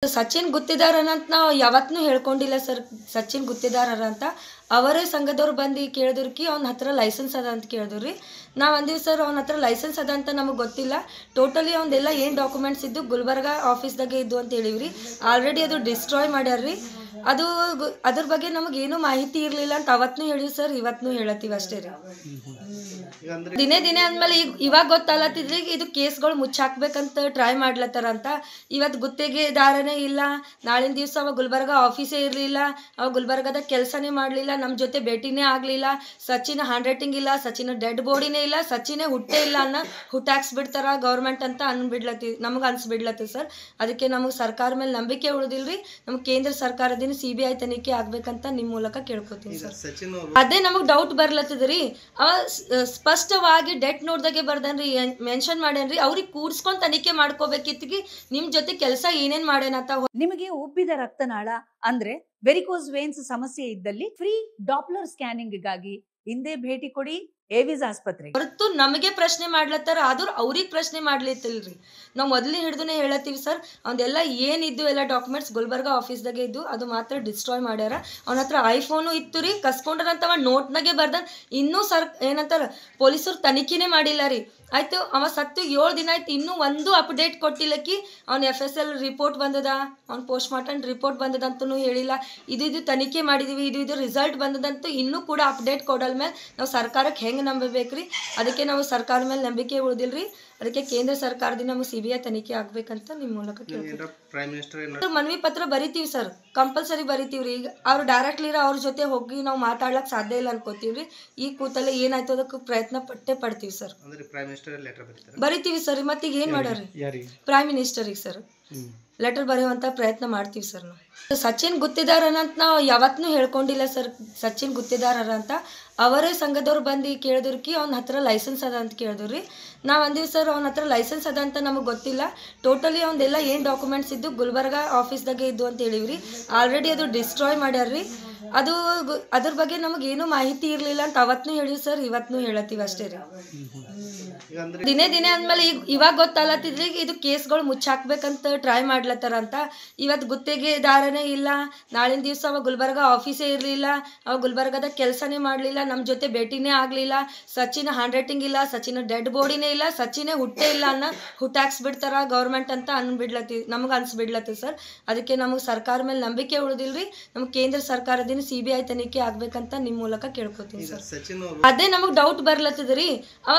ಸಚಿನ್ ಗುತ್ತಿದಾರನಂತ ನಾವು ಯಾವತ್ತೂ ಹೇಳ್ಕೊಂಡಿಲ್ಲ ಸರ್. ಸಚಿನ್ ಗುತ್ತಿದಾರರ ಅಂತ ಅವರೇ ಸಂಘದವ್ರು ಬಂದು ಕೇಳಿದ್ರಿ ಅವ್ನ ಹತ್ರ ಲೈಸೆನ್ಸ್ ಅದ ಅಂತ ಕೇಳಿದ್ರಿ. ನಾವು ಅಂದೀವಿ ಸರ್ ಅವ್ನ ಹತ್ರ ಲೈಸೆನ್ಸ್ ಅದ ಅಂತ ನಮಗೆ ಗೊತ್ತಿಲ್ಲ, ಟೋಟಲಿ ಅವ್ನದೆಲ್ಲ ಏನು ಡಾಕ್ಯುಮೆಂಟ್ಸ್ ಇದ್ದು ಗುಲ್ಬರ್ಗ ಆಫೀಸ್ದಾಗೆ ಇದ್ದು ಅಂತ ಹೇಳಿವ್ರಿ. ಆಲ್ರೆಡಿ ಅದು ಡಿಸ್ಟ್ರಾಯ್ ಮಾಡ್ಯಾರ್ರಿ. ಅದು ಅದ್ರ ಬಗ್ಗೆ ನಮಗೇನು ಮಾಹಿತಿ ಇರಲಿಲ್ಲ ಅಂತ ಅವತ್ತೂ ಹೇಳಿವಿ ಸರ್, ಇವತ್ತೂ ಹೇಳತ್ತೀವಿ ಅಷ್ಟೇ ರೀ. ದಿನೇ ದಿನೇ ಅಂದಮೇಲೆ ಇವಾಗ ಗೊತ್ತಲ್ಲತ್ತಿದ್ರಿ ಇದು ಕೇಸ್ಗಳು ಮುಚ್ಚಾಕ್ಬೇಕಂತ ಟ್ರೈ ಮಾಡ್ಲತ್ತಾರ ಅಂತ. ಇವತ್ತು ಗುತ್ತಿಗೆದಾರನೇ ಇಲ್ಲ, ನಾಳಿನ ದಿವಸ ಅವ ಗುಲ್ಬರ್ಗ ಆಫೀಸೇ ಇರಲಿಲ್ಲ, ಅವ ಗುಲ್ಬರ್ಗದ ಕೆಲಸನೇ ಮಾಡಲಿಲ್ಲ, ನಮ್ಮ ಜೊತೆ ಭೇಟಿನೇ ಆಗಲಿಲ್ಲ, ಸಚಿನ್ ಹ್ಯಾಂಡ್ ರೈಟಿಂಗ್ ಇಲ್ಲ, ಸಚಿನ್ ಡೆಡ್ ಬಾಡಿನೇ ಇಲ್ಲ, ಸಚಿನೇ ಹುಟ್ಟೇ ಇಲ್ಲ ಅನ್ನೋ ಹುಟ್ಟಾಕ್ಸ್ಬಿಡ್ತಾರ ಗೌರ್ಮೆಂಟ್ ಅಂತ ನಮಗೆ ಅನ್ಸ್ಬಿಡ್ಲತ್ತೀವಿ ಸರ್. ಅದಕ್ಕೆ ನಮಗೆ ಸರ್ಕಾರ ಮೇಲೆ ನಂಬಿಕೆ ಉಳಿದಿಲ್ರಿ. ನಮ್ಗೆ ಕೇಂದ್ರ ಸರ್ಕಾರದಿಂದ CBI ತನಿಖೆ ಆಗ್ಬೇಕಂತ ನಿಮ್ಮ ಮೂಲಕ ಕೇಳ್ಕೊತೀನಿ ಸರ್. ಅದೇ ನಮಗೆ ಡೌಟ್ ಬರ್ಲತ್ತದ್ರಿ. ಅವ ಸ್ಪಷ್ಟವಾಗಿ ಡೆತ್ ನೋಟ್ದಾಗೆ ಬರ್ದನ್ರಿ, ಮೆನ್ಷನ್ ಮಾಡ್ಯಾನ್ರಿ. ಅವ್ರಿಗೆ ಕೂಡ್ಸ್ಕೊಂಡ್ ತನಿಖೆ ಮಾಡ್ಕೋಬೇಕಿತ್ತಿಗೆ ನಿಮ್ ಜೊತೆ ಕೆಲಸ ಏನೇನ್ ಮಾಡ್ಯಾನಂತ. ನಿಮಗೆ ಉಬ್ಬಿದ ರಕ್ತನಾಳ ಅಂದ್ರೆ ವೆರಿಕೋಸ್ ವೇನ್ಸ್ ಸಮಸ್ಯೆ ಇದ್ದಲ್ಲಿ ಫ್ರೀ ಡಾಪ್ಲರ್ ಸ್ಕ್ಯಾನಿಂಗ್ ಗಾಗಿ ಹಿಂದೆ ಭೇಟಿ ಕೊಡಿ ಏವಿಸ್ ಆಸ್ಪತ್ರೆ. ಹೊರತು ನಮಗೆ ಪ್ರಶ್ನೆ ಮಾಡ್ಲತ್ತಾರ, ಆದ್ರೂ ಅವ್ರಿಗೆ ಪ್ರಶ್ನೆ ಮಾಡ್ಲಿತ್ತಿಲ್ರಿ. ನಾವು ಮೊದಲೇ ಹಿಡಿದುನೇ ಹೇಳತ್ತೀವಿ ಸರ್, ಅವನ್ನೆಲ್ಲ ಏನಿದ್ದು ಎಲ್ಲ ಡಾಕ್ಯುಮೆಂಟ್ಸ್ ಗುಲ್ಬರ್ಗ ಆಫೀಸ್ದಾಗೆ ಇದ್ದು ಅದು ಮಾತ್ರ ಡಿಸ್ಟ್ರಾಯ್ ಮಾಡ್ಯಾರ. ಅವನ ಹತ್ರ ಐಫೋನು ಇತ್ತು ರೀ, ಕಸ್ಕೊಂಡ್ರಂತವ ನೋಟ್ನಾಗೆ ಬರ್ದನ್. ಇನ್ನೂ ಏನಂತಾರ ಪೊಲೀಸರು ತನಿಖೆನೇ ಮಾಡಿಲ್ಲ ರೀ. ಆಯ್ತು, ಅವ ಸತ್ತು 7 ದಿನ ಆಯ್ತು, ಇನ್ನೂ ಒಂದು ಅಪ್ಡೇಟ್ ಕೊಟ್ಟಿಲ್ಲಕಿ. ಅವ್ನ FSL ರಿಪೋರ್ಟ್ ಬಂದದ, ಅವ್ನ ಪೋಸ್ಟ್ ಮಾರ್ಟಮ್ ರಿಪೋರ್ಟ್ ಬಂದದಂತೂ ಹೇಳಿಲ್ಲ. ಇದು ತನಿಖೆ ಮಾಡಿದೀವಿ, ಇದು ರಿಸಲ್ಟ್ ಬಂದದಂತೂ ಇನ್ನೂ ಕೂಡ ಅಪ್ಡೇಟ್ ಕೊಡಲ್ ಮೇಲೆ ನಾವು ಸರ್ಕಾರಕ್ಕೆ ಹೆಂಗೆ ನಂಬಬೇಕ್ರಿ? ಅದಕ್ಕೆ ನಾವು ಸರ್ಕಾರ ಮೇಲೆ ನಂಬಿಕೆ ಉಳಿದಿಲ್ರಿ. ಅದಕ್ಕೆ ಕೇಂದ್ರ ಸರ್ಕಾರದಿಂದ ನಮಗೆ CBI ತನಿಖೆ ಆಗ್ಬೇಕಂತ ನಿಮ್ಮ ಮೂಲಕ ಕೇಳ್ತೀವಿ. ಮನವಿ ಪತ್ರ ಬರಿತೀವಿ ಸರ್, ಕಂಪಲ್ಸರಿ ಬರಿತೀವ್ರಿ. ಈಗ ಅವ್ರು ಡೈರೆಕ್ಟ್ಲಿ ಅವ್ರ ಜೊತೆ ಹೋಗಿ ನಾವು ಮಾತಾಡ್ಲಕ್ ಸಾಧ್ಯ ಇಲ್ಲ ಅನ್ಕೋತೀವ್ರಿ. ಈ ಕೂತಲ್ಲೇ ಏನಾಯ್ತು ಅದಕ್ಕೆ ಪ್ರಯತ್ನ ಪಡ್ತೀವಿ ಸರ್, ಬರಿತೀವಿ ಸರ್. ಮತ್ತೆ ಈಗ ಏನ್ ಮಾಡ್ಯಾರಿ ಪ್ರೈಮ್ ಮಿನಿಸ್ಟರಿಗೆ ಸರ್ ಲೆಟರ್ ಬರೆಯುವಂತ ಪ್ರಯತ್ನ ಮಾಡ್ತೀವಿ ಸರ್. ನಾವು ಸಚಿನ್ ಗುತ್ತಿದಾರನಂತ ನಾವು ಯಾವತ್ತೂ ಹೇಳ್ಕೊಂಡಿಲ್ಲ ಸರ್. ಸಚಿನ್ ಗುತ್ತಿದಾರರ ಅಂತ ಅವರೇ ಸಂಘದವ್ರು ಬಂದು ಕೇಳಿದ್ರಿ ಅವ್ನ ಹತ್ರ ಲೈಸೆನ್ಸ್ ಅದ ಅಂತ ಕೇಳಿದ್ರಿ. ನಾವು ಅಂದೀವಿ ಸರ್ ಅವ್ನ ಹತ್ರ ಲೈಸೆನ್ಸ್ ಅದ ಅಂತ ನಮಗೆ ಗೊತ್ತಿಲ್ಲ, ಟೋಟಲಿ ಅವ್ನದೆಲ್ಲ ಏನು ಡಾಕ್ಯುಮೆಂಟ್ಸ್ ಇದ್ದು ಗುಲ್ಬರ್ಗ ಆಫೀಸ್ದಾಗೆ ಇದ್ದು ಅಂತ ಹೇಳಿವ್ರಿ. ಆಲ್ರೆಡಿ ಅದು ಡಿಸ್ಟ್ರಾಯ್ ಮಾಡ್ಯಾರ್ರಿ. ಅದು ಅದ್ರ ಬಗ್ಗೆ ನಮಗೇನು ಮಾಹಿತಿ ಇರಲಿಲ್ಲ ಅಂತ ಅವತ್ತೂ ಹೇಳಿವಿ ಸರ್, ಇವತ್ತೂ ಹೇಳತ್ತೀವಿ ಅಷ್ಟೇ ರೀ. ದಿನೇ ದಿನೇ ಅಂದಮೇಲೆ ಇವಾಗ ಗೊತ್ತಲ್ಲತ್ತಿದ್ರಿ ಇದು ಕೇಸ್ಗಳು ಮುಚ್ಚಾಕ್ಬೇಕಂತ ಟ್ರೈ ಮಾಡ್ಲತ್ತಾರ ಅಂತ. ಇವತ್ತು ಗುತ್ತಿಗೆದಾರನೇ ಇಲ್ಲ, ನಾಳಿನ ದಿವಸ ಅವ ಗುಲ್ಬರ್ಗ ಆಫೀಸೇ ಇರಲಿಲ್ಲ, ಅವ ಗುಲ್ಬರ್ಗದ ಕೆಲಸನೇ ಮಾಡಲಿಲ್ಲ, ನಮ್ಮ ಜೊತೆ ಭೇಟಿನೇ ಆಗಲಿಲ್ಲ, ಸಚಿನ್ ಹ್ಯಾಂಡ್ ರೈಟಿಂಗ್ ಇಲ್ಲ, ಸಚಿನ್ ಡೆಡ್ ಬಾಡಿನೇ ಇಲ್ಲ, ಸಚಿನೇ ಹುಟ್ಟೇ ಇಲ್ಲ ಅನ್ನೋ ಹುಟ್ಟಾಕ್ಸ್ಬಿಡ್ತಾರ ಗೌರ್ಮೆಂಟ್ ಅಂತ ನಮಗೆ ಅನ್ಸ್ಬಿಡ್ಲತ್ತೀವಿ ಸರ್. ಅದಕ್ಕೆ ನಮಗೆ ಸರ್ಕಾರ ಮೇಲೆ ನಂಬಿಕೆ ಉಳಿದಿಲ್ರಿ. ನಮ್ಗೆ ಕೇಂದ್ರ ಸರ್ಕಾರದಿಂದ CBI ತನಿಖೆ ಆಗ್ಬೇಕಂತ ನಿಮ್ಮ ಮೂಲಕ ಕೇಳ್ಕೊತೀನಿ ಸರ್. ಅದೇ ನಮಗೆ ಡೌಟ್ ಬರ್ಲತ್ತದ್ರಿ. ಅವ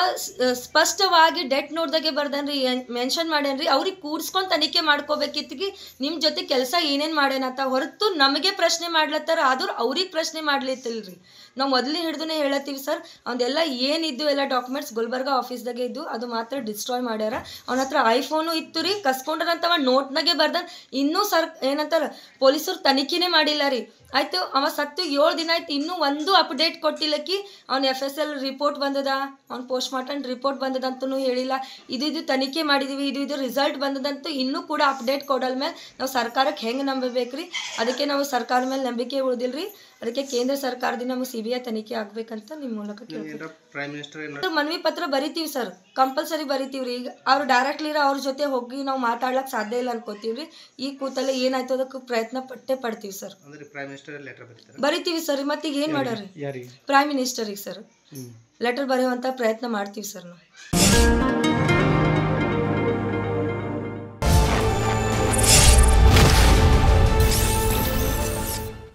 ಸ್ಪಷ್ಟವಾಗಿ ಡೆತ್ ನೋಟ್ದಾಗೆ ಬರ್ದನ್ರಿ, ಮೆನ್ಷನ್ ಮಾಡ್ಯಾನ್ರಿ. ಅವ್ರಿಗೆ ಕೂಡ್ಸ್ಕೊಂಡ್ ತನಿಖೆ ಮಾಡ್ಕೋಬೇಕಿತ್ತಿಗೆ ನಿಮ್ ಜೊತೆ ಕೆಲಸ ಏನೇನ್ ಮಾಡ್ಯಾನಂತ. ಹೊರತು ನಮಗೆ ಪ್ರಶ್ನೆ ಮಾಡ್ಲತ್ತಾರ, ಆದ್ರೂ ಅವ್ರಿಗೆ ಪ್ರಶ್ನೆ ಮಾಡ್ಲಿತ್ತಿಲ್ರಿ. ನಾವು ಮೊದಲೇ ಹಿಡಿದುನೇ ಹೇಳತ್ತೀವಿ ಸರ್, ಅವನ್ನೆಲ್ಲ ಏನಿದ್ದು ಎಲ್ಲ ಡಾಕ್ಯುಮೆಂಟ್ಸ್ ಗುಲ್ಬರ್ಗ ಆಫೀಸ್ದಾಗೆ ಇದ್ದು ಅದು ಮಾತ್ರ ಡಿಸ್ಟ್ರಾಯ್ ಮಾಡ್ಯಾರ. ಅವನ ಹತ್ರ ಐಫೋನು ಇತ್ತು ರೀ, ಕಸ್ಕೊಂಡ್ರಂತವ ನೋಟ್ನಾಗೆ ಬರ್ದನ್. ಇನ್ನೂ ಏನಂತಾರ ಪೊಲೀಸರು ತನಿಖೆನೇ ಮಾಡಿಲ್ಲ ರೀ. ಆಯ್ತು, ಅವ ಸತ್ತು 7 ದಿನ ಆಯ್ತು, ಇನ್ನೂ ಒಂದು ಅಪ್ಡೇಟ್ ಕೊಟ್ಟಿಲ್ಲಕಿ. ಅವ್ನ FSL ರಿಪೋರ್ಟ್ ಬಂದದ, ಅವ್ನ ಪೋಸ್ಟ್ ಮಾರ್ಟಮ್ ರಿಪೋರ್ಟ್ ಬಂದದಂತೂ ಹೇಳಿಲ್ಲ. ಇದು ತನಿಖೆ ಮಾಡಿದೀವಿ, ಇದು ರಿಸಲ್ಟ್ ಬಂದದಂತೂ ಇನ್ನೂ ಕೂಡ ಅಪ್ಡೇಟ್ ಕೊಡಲ್ ಮೇಲೆ ನಾವು ಸರ್ಕಾರಕ್ಕೆ ಹೆಂಗೆ ನಂಬಬೇಕ್ರಿ? ಅದಕ್ಕೆ ನಾವು ಸರ್ಕಾರ ಮೇಲೆ ನಂಬಿಕೆ ಉಳಿದಿಲ್ರಿ. ಅದಕ್ಕೆ ಕೇಂದ್ರ ಸರ್ಕಾರದಿಂದ ನಮಗೆ CBI ತನಿಖೆ ಆಗ್ಬೇಕಂತ ನಿಮ್ಮ ಮೂಲಕ ಕೇಳ್ತೀವಿ. ಮನವಿ ಪತ್ರ ಬರಿತೀವಿ ಸರ್, ಕಂಪಲ್ಸರಿ ಬರಿತೀವ್ರಿ. ಈಗ ಅವ್ರು ಡೈರೆಕ್ಟ್ಲಿ ಅವ್ರ ಜೊತೆ ಹೋಗಿ ನಾವು ಮಾತಾಡ್ಲಕ್ ಸಾಧ್ಯ ಇಲ್ಲ ಅನ್ಕೋತೀವ್ರಿ. ಈ ಕೂತಲ್ಲೇ ಏನಾಯ್ತು ಅದಕ್ಕೆ ಪ್ರಯತ್ನ ಪಡ್ತೀವಿ ಸರ್, ಬರಿತೀವಿ ಸರ್. ಮತ್ತೆ ಈಗ ಏನ್ ಮಾಡ್ಯಾರಿ ಪ್ರೈಮ್ ಮಿನಿಸ್ಟರಿಗೆ ಸರ್ ಲೆಟರ್ ಬರೆಯುವಂತ ಪ್ರಯತ್ನ ಮಾಡ್ತೀವಿ ಸರ್ ನಾವು.